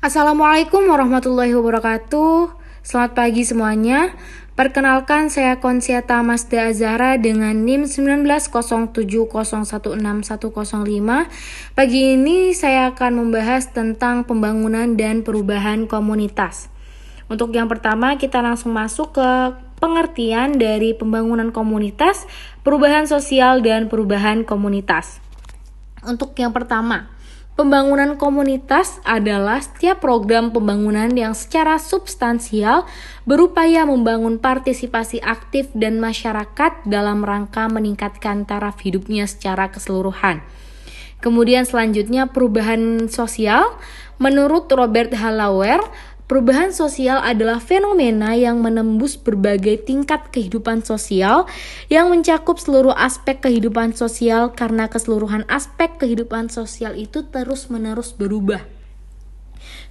Assalamualaikum warahmatullahi wabarakatuh. Selamat pagi semuanya. Perkenalkan, saya Konsiata Masda Azhara dengan NIM 1907016105. Pagi ini saya akan membahas tentang pembangunan dan perubahan komunitas. Untuk yang pertama, kita langsung masuk ke pengertian dari pembangunan komunitas, perubahan sosial, dan perubahan komunitas. Untuk yang pertama, pembangunan komunitas adalah setiap program pembangunan yang secara substansial berupaya membangun partisipasi aktif dan masyarakat dalam rangka meningkatkan taraf hidupnya secara keseluruhan. Kemudian selanjutnya perubahan sosial. Menurut Robert Hallauer, perubahan sosial adalah fenomena yang menembus berbagai tingkat kehidupan sosial yang mencakup seluruh aspek kehidupan sosial karena keseluruhan aspek kehidupan sosial itu terus-menerus berubah.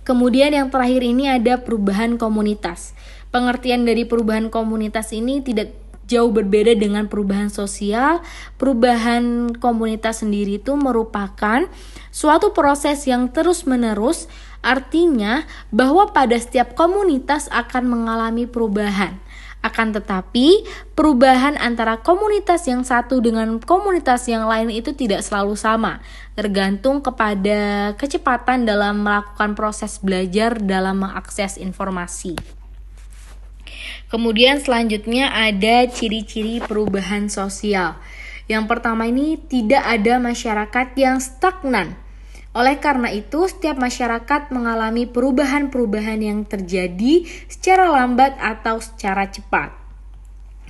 Kemudian yang terakhir ini ada perubahan komunitas. Pengertian dari perubahan komunitas ini tidak jauh berbeda dengan perubahan sosial. Perubahan komunitas sendiri itu merupakan suatu proses yang terus-menerus, artinya bahwa pada setiap komunitas akan mengalami perubahan. Akan tetapi, perubahan antara komunitas yang satu dengan komunitas yang lain itu tidak selalu sama, tergantung kepada kecepatan dalam melakukan proses belajar dalam mengakses informasi. Kemudian selanjutnya ada ciri-ciri perubahan sosial. Yang pertama ini tidak ada masyarakat yang stagnan. Oleh karena itu, setiap masyarakat mengalami perubahan-perubahan yang terjadi secara lambat atau secara cepat.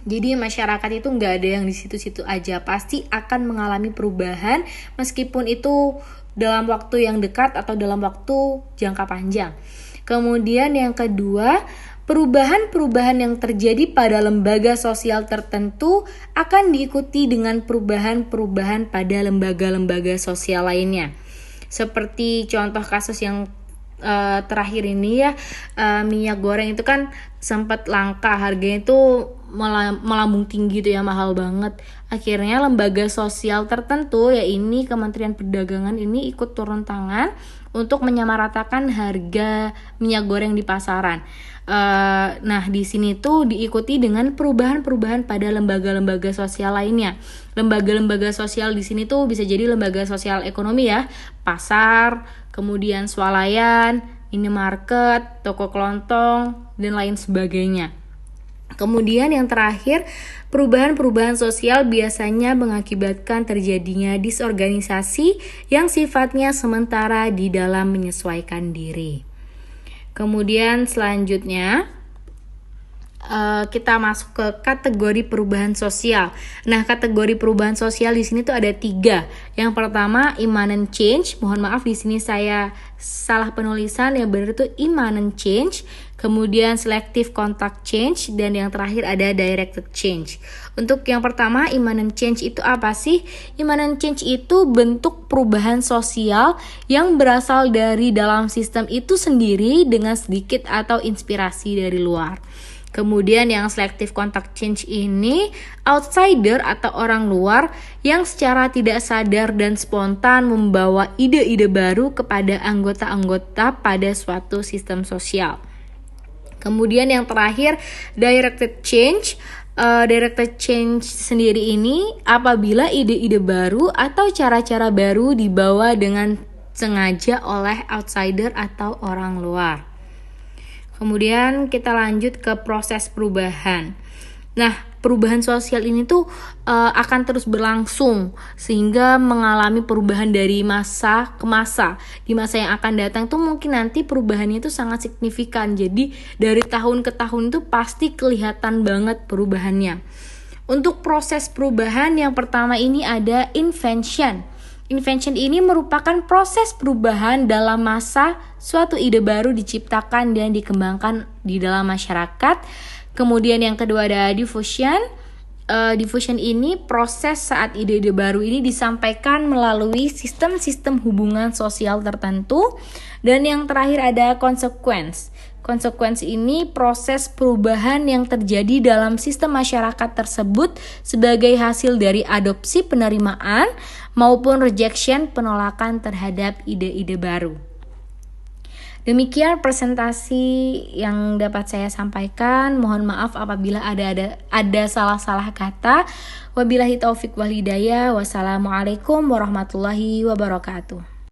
Jadi masyarakat itu nggak ada yang di situ-situ aja, pasti akan mengalami perubahan meskipun itu dalam waktu yang dekat atau dalam waktu jangka panjang. Kemudian yang kedua, perubahan-perubahan yang terjadi pada lembaga sosial tertentu akan diikuti dengan perubahan-perubahan pada lembaga-lembaga sosial lainnya. Seperti contoh kasus yang terakhir ini ya, minyak goreng itu kan sempat langka, harganya itu melambung tinggi tuh ya, mahal banget. Akhirnya lembaga sosial tertentu, ya ini Kementerian Perdagangan ini ikut turun tangan untuk menyamaratakan harga minyak goreng di pasaran. Nah di sini tuh diikuti dengan perubahan-perubahan pada lembaga-lembaga sosial lainnya. Lembaga-lembaga sosial di sini tuh bisa jadi lembaga sosial ekonomi ya, pasar, kemudian swalayan, minimarket, toko kelontong, dan lain sebagainya. Kemudian yang terakhir, perubahan-perubahan sosial biasanya mengakibatkan terjadinya disorganisasi yang sifatnya sementara di dalam menyesuaikan diri. Kemudian selanjutnya kita masuk ke kategori perubahan sosial. Nah, kategori perubahan sosial di sini tuh ada 3. Yang pertama immanent change. Mohon maaf di sini saya salah penulisan, yang benar itu immanent change. Kemudian selective contact change, dan yang terakhir ada directed change. Untuk yang pertama, immanent change itu apa sih? Immanent change itu bentuk perubahan sosial yang berasal dari dalam sistem itu sendiri dengan sedikit atau inspirasi dari luar. Kemudian yang selective contact change ini outsider atau orang luar yang secara tidak sadar dan spontan membawa ide-ide baru kepada anggota-anggota pada suatu sistem sosial. Kemudian yang terakhir directed change. Directed change sendiri ini apabila ide-ide baru atau cara-cara baru dibawa dengan sengaja oleh outsider atau orang luar. Kemudian kita lanjut ke proses perubahan. Nah, perubahan sosial ini tuh akan terus berlangsung sehingga mengalami perubahan dari masa ke masa. Di masa yang akan datang tuh mungkin nanti perubahannya itu sangat signifikan. Jadi dari tahun ke tahun itu pasti kelihatan banget perubahannya. Untuk proses perubahan yang pertama ini ada invention. Invention ini merupakan proses perubahan dalam masa suatu ide baru diciptakan dan dikembangkan di dalam masyarakat. Kemudian yang kedua ada diffusion. Diffusion ini proses saat ide-ide baru ini disampaikan melalui sistem-sistem hubungan sosial tertentu. Dan yang terakhir ada consequence. Consequence ini proses perubahan yang terjadi dalam sistem masyarakat tersebut sebagai hasil dari adopsi penerimaan maupun rejection penolakan terhadap ide-ide baru. Demikian presentasi yang dapat saya sampaikan. Mohon maaf apabila ada salah-salah kata. Wabillahi taufik wal hidayah. Wassalamualaikum warahmatullahi wabarakatuh.